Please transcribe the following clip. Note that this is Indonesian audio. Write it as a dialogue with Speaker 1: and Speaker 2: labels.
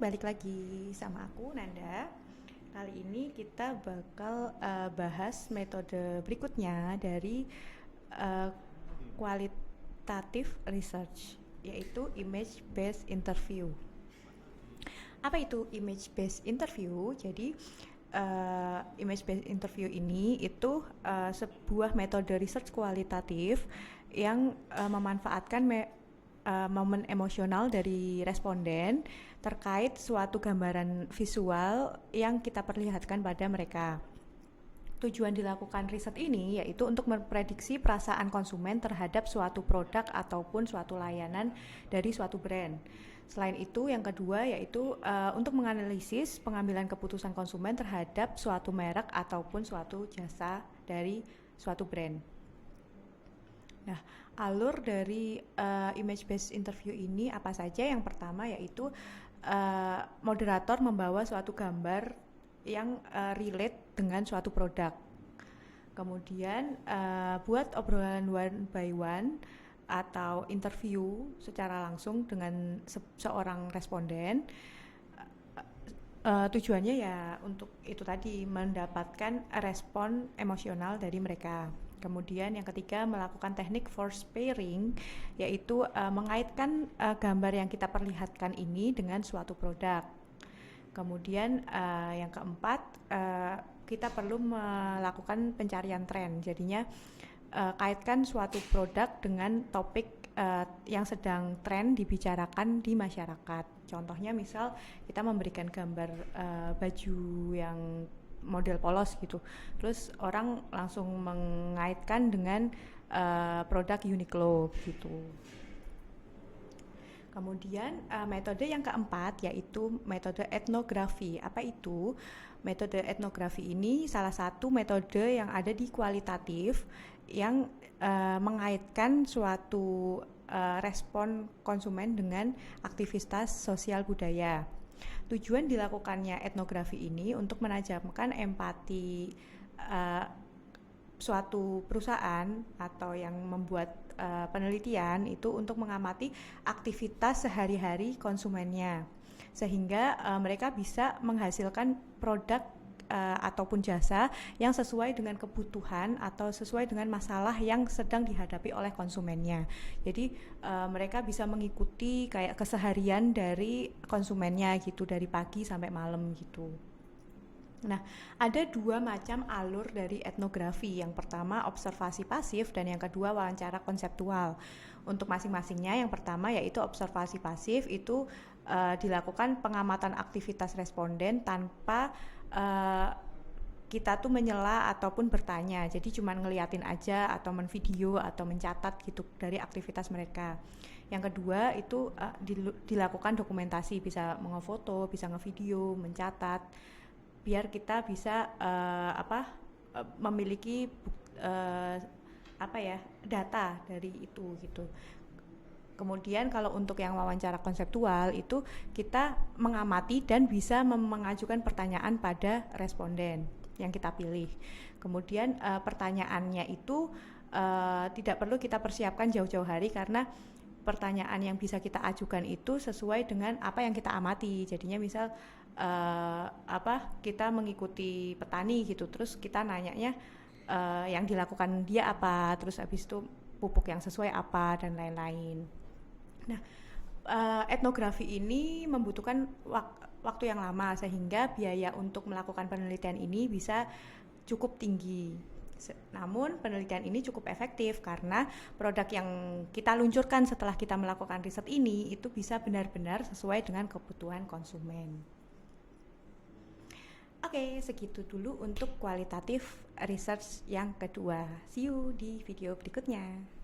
Speaker 1: balik lagi sama aku Nanda. Kali ini kita bakal bahas metode berikutnya dari uh, qualitative research, yaitu image based interview. Apa itu image based interview? Jadi image based interview ini itu sebuah metode research kualitatif yang memanfaatkan momen emosional dari responden terkait suatu gambaran visual yang kita perlihatkan pada mereka. Tujuan dilakukan riset ini yaitu untuk memprediksi perasaan konsumen terhadap suatu produk ataupun suatu layanan dari suatu brand. Selain itu, yang kedua yaitu untuk menganalisis pengambilan keputusan konsumen terhadap suatu merek ataupun suatu jasa dari suatu brand. Nah, alur dari image based interview ini apa saja? Yang pertama yaitu moderator membawa suatu gambar yang relate dengan suatu produk. Kemudian buat obrolan one by one atau interview secara langsung dengan seorang responden. Tujuannya ya untuk itu tadi, mendapatkan respon emosional dari mereka. Kemudian yang ketiga, melakukan teknik force pairing, yaitu mengaitkan gambar yang kita perlihatkan ini dengan suatu produk. Kemudian yang keempat, kita perlu melakukan pencarian tren. Jadinya kaitkan suatu produk dengan topik yang sedang tren dibicarakan di masyarakat. Contohnya misal kita memberikan gambar baju yang model polos gitu, terus orang langsung mengaitkan dengan produk Uniqlo gitu. Kemudian metode yang keempat yaitu metode etnografi. Apa itu? Metode etnografi ini salah satu metode yang ada di kualitatif yang mengaitkan suatu respon konsumen dengan aktivitas sosial budaya. Tujuan dilakukannya etnografi ini untuk menajamkan empati suatu perusahaan atau yang membuat penelitian itu untuk mengamati aktivitas sehari-hari konsumennya, sehingga mereka bisa menghasilkan produk ataupun jasa yang sesuai dengan kebutuhan atau sesuai dengan masalah yang sedang dihadapi oleh konsumennya. Jadi mereka bisa mengikuti kayak keseharian dari konsumennya gitu, dari pagi sampai malam gitu. Nah, ada dua macam alur dari etnografi. Yang pertama observasi pasif dan yang kedua wawancara konseptual. Untuk masing-masingnya, yang pertama yaitu observasi pasif itu dilakukan pengamatan aktivitas responden tanpa kita tuh menyela ataupun bertanya. Jadi cuma ngeliatin aja atau menvideo atau mencatat gitu dari aktivitas mereka. Yang kedua itu dilakukan dokumentasi, bisa mengefoto, bisa ngevideo, mencatat, biar kita bisa memiliki data dari itu gitu. Kemudian kalau untuk yang wawancara konseptual itu kita mengamati dan bisa mengajukan pertanyaan pada responden yang kita pilih. Kemudian pertanyaannya itu tidak perlu kita persiapkan jauh-jauh hari karena pertanyaan yang bisa kita ajukan itu sesuai dengan apa yang kita amati. Jadinya misal kita mengikuti petani gitu, terus kita nanyanya yang dilakukan dia apa, terus habis itu pupuk yang sesuai apa dan lain-lain. Nah, etnografi ini membutuhkan waktu yang lama sehingga biaya untuk melakukan penelitian ini bisa cukup tinggi. Namun penelitian ini cukup efektif karena produk yang kita luncurkan setelah kita melakukan riset ini itu bisa benar-benar sesuai dengan kebutuhan konsumen. Oke, segitu dulu untuk kualitatif research yang kedua. See you di video berikutnya.